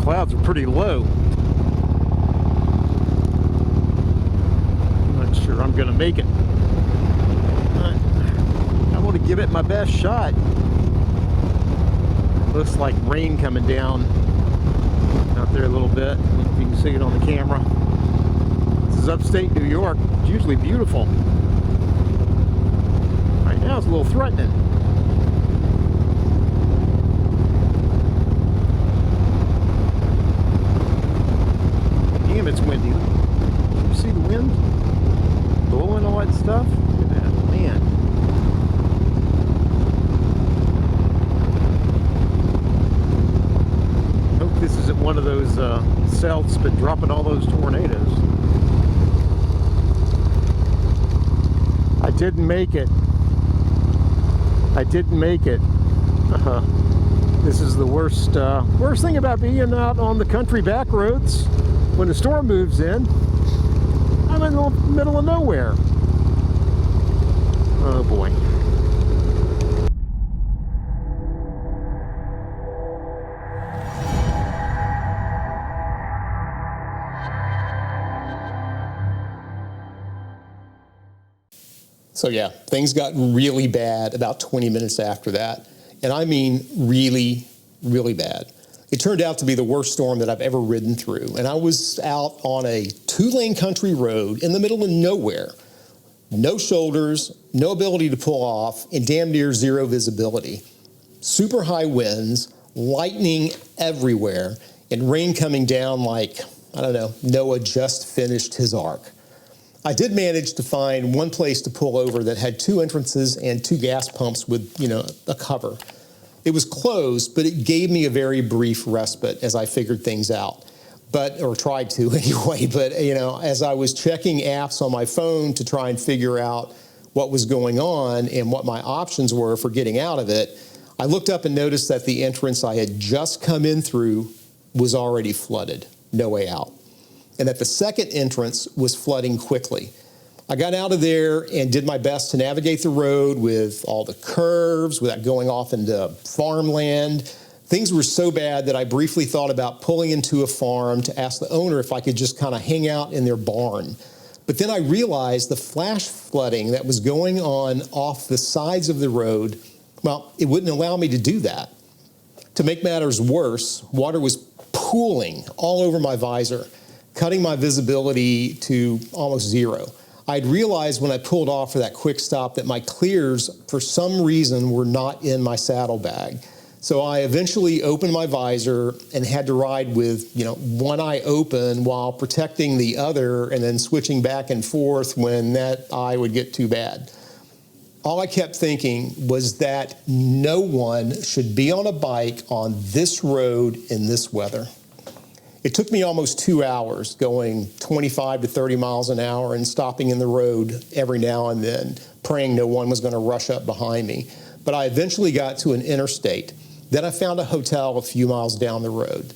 clouds are pretty low. I'm not sure I'm gonna make it. I want to give it my best shot. Looks like rain coming down out there a little bit. I don't know if you can see it on the camera. This is upstate New York. It's usually beautiful. Right now it's a little threatening. Damn, it's windy. You see the wind blowing all that stuff? Look at that, man. Hope this isn't one of those cells been dropping all those tornadoes. I didn't make it. I didn't make it. This is the worst thing about being out on the country back roads. When the storm moves in, I'm in the middle of nowhere. Oh boy. So yeah, things got really bad about 20 minutes after that. And I mean really, really bad. It turned out to be the worst storm that I've ever ridden through. And I was out on a 2-lane country road in the middle of nowhere. No shoulders, no ability to pull off, and damn near zero visibility. Super high winds, lightning everywhere, and rain coming down like, I don't know, Noah just finished his ark. I did manage to find one place to pull over that had 2 entrances and 2 gas pumps with, a cover. It was closed, but it gave me a very brief respite as I figured things out. Or tried to anyway, but as I was checking apps on my phone to try and figure out what was going on and what my options were for getting out of it, I looked up and noticed that the entrance I had just come in through was already flooded, no way out. And that the second entrance was flooding quickly. I got out of there and did my best to navigate the road with all the curves without going off into farmland. Things were so bad that I briefly thought about pulling into a farm to ask the owner if I could just kind of hang out in their barn. But then I realized the flash flooding that was going on off the sides of the road, well, it wouldn't allow me to do that. To make matters worse, water was pooling all over my visor, cutting my visibility to almost zero. I'd realized when I pulled off for that quick stop that my clears, for some reason, were not in my saddlebag. So I eventually opened my visor and had to ride with, one eye open while protecting the other and then switching back and forth when that eye would get too bad. All I kept thinking was that no one should be on a bike on this road in this weather. It took me almost 2 hours going 25 to 30 miles an hour and stopping in the road every now and then, praying no one was going to rush up behind me. But I eventually got to an interstate. Then I found a hotel a few miles down the road.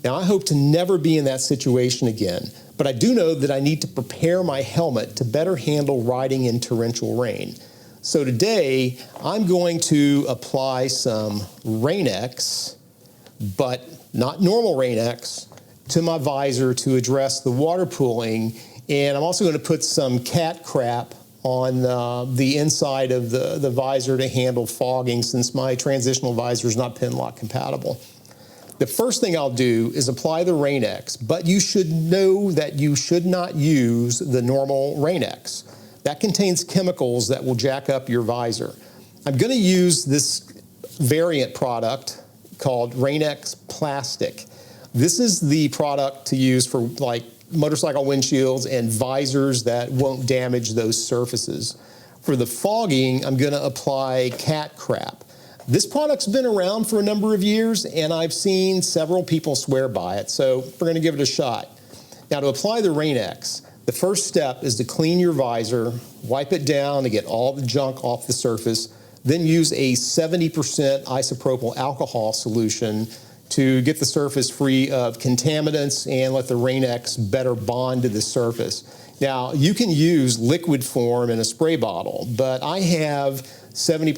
Now I hope to never be in that situation again, but I do know that I need to prepare my helmet to better handle riding in torrential rain. So today I'm going to apply some Rain-X, but not normal Rain-X, to my visor to address the water pooling, and I'm also going to put some cat crap on the inside of the visor to handle fogging since my transitional visor is not pin lock compatible. The first thing I'll do is apply the Rain-X, but you should know that you should not use the normal Rain-X. That contains chemicals that will jack up your visor. I'm going to use this variant product called Rain-X Plastic. This is the product to use for like motorcycle windshields and visors that won't damage those surfaces. For the fogging, I'm going to apply cat crap. This product's been around for a number of years, and I've seen several people swear by it, so we're going to give it a shot. Now, to apply the Rain-X, the first step is to clean your visor, wipe it down to get all the junk off the surface, then use a 70% isopropyl alcohol solution to get the surface free of contaminants and let the Rain-X better bond to the surface. Now, you can use liquid form in a spray bottle, but I have 70%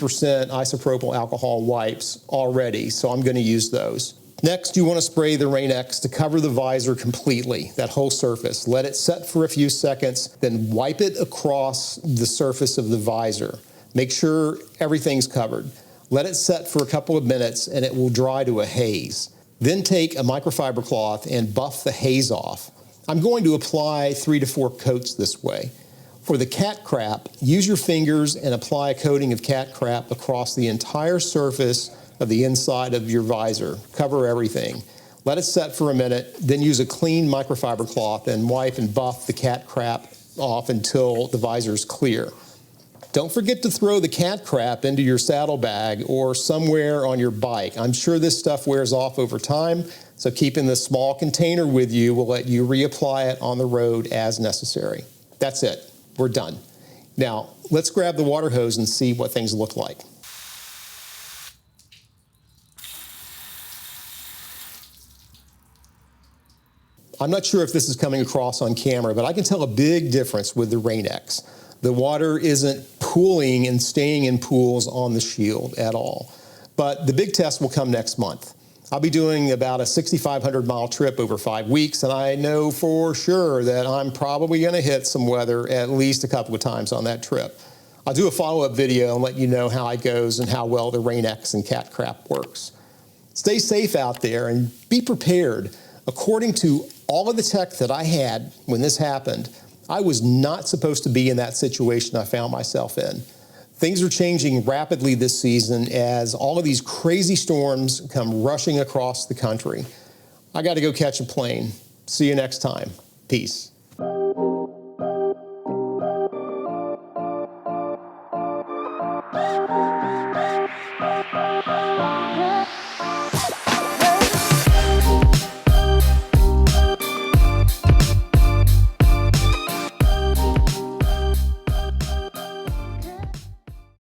isopropyl alcohol wipes already, so I'm going to use those. Next, you want to spray the Rain X to cover the visor completely, that whole surface. Let it set for a few seconds, then wipe it across the surface of the visor. Make sure everything's covered. Let it set for a couple of minutes and it will dry to a haze. Then take a microfiber cloth and buff the haze off. I'm going to apply 3 to 4 coats this way. For the cat crap, use your fingers and apply a coating of cat crap across the entire surface of the inside of your visor. Cover everything. Let it set for a minute, then use a clean microfiber cloth and wipe and buff the cat crap off until the visor is clear. Don't forget to throw the cat crap into your saddlebag or somewhere on your bike. I'm sure this stuff wears off over time, so keeping this small container with you will let you reapply it on the road as necessary. That's it. We're done. Now, let's grab the water hose and see what things look like. I'm not sure if this is coming across on camera, but I can tell a big difference with the Rain X. The water isn't pooling and staying in pools on the shield at all. But the big test will come next month. I'll be doing about a 6,500 mile trip over 5 weeks, and I know for sure that I'm probably going to hit some weather at least a couple of times on that trip. I'll do a follow-up video and let you know how it goes and how well the Rain X and cat crap works. Stay safe out there and be prepared. According to all of the tech that I had when this happened, I was not supposed to be in that situation I found myself in. Things are changing rapidly this season as all of these crazy storms come rushing across the country. I got to go catch a plane. See you next time. Peace.